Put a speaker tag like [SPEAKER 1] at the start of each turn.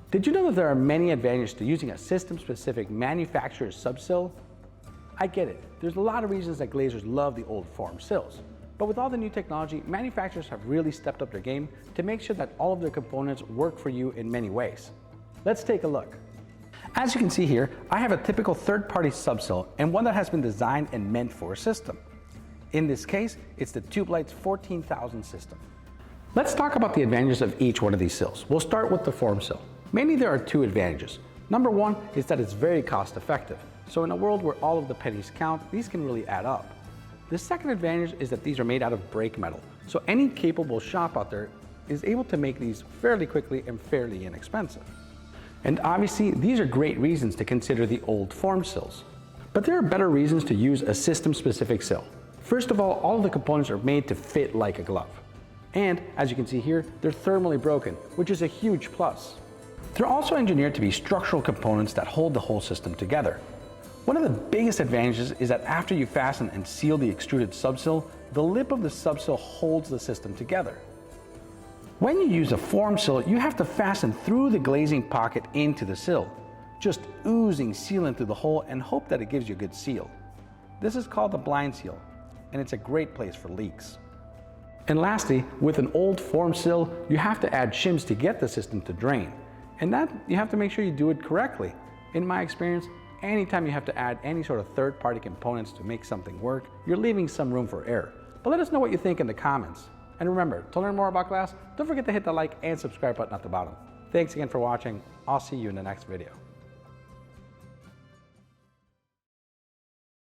[SPEAKER 1] Did you know that there are many advantages to using a system-specific manufacturer's subsill? I get it. There's a lot of reasons that glaziers love the old form sills. But with all the new technology, manufacturers have really stepped up their game to make sure that all of their components work for you in many ways. Let's take a look. As you can see here, I have a typical third-party subsill and one that has been designed and meant for a system. In this case, it's the Tubelite's 14,000 system. Let's talk about the advantages of each one of these sills. We'll start with the form sill. Mainly there are two advantages. Number one is that it's very cost effective. So in a world where all of the pennies count, these can really add up. The second advantage is that these are made out of brake metal. So any capable shop out there is able to make these fairly quickly and fairly inexpensive. And obviously these are great reasons to consider the old form sills. But there are better reasons to use a system-specific sill. First of all of the components are made to fit like a glove. And as you can see here, they're thermally broken, which is a huge plus. They're also engineered to be structural components that hold the whole system together. One of the biggest advantages is that after you fasten and seal the extruded subsill, the lip of the subsill holds the system together. When you use a form sill, you have to fasten through the glazing pocket into the sill, just oozing sealant through the hole and hope that it gives you a good seal. This is called the blind seal, and it's a great place for leaks. And lastly, with an old form sill, you have to add shims to get the system to drain. And that you have to make sure you do it correctly. In my experience, anytime you have to add any sort of third-party components to make something work, you're leaving some room for error. But let us know what you think in the comments. And remember, to learn more about glass, don't forget to hit the like and subscribe button at the bottom. Thanks again for watching. I'll see you in the next video.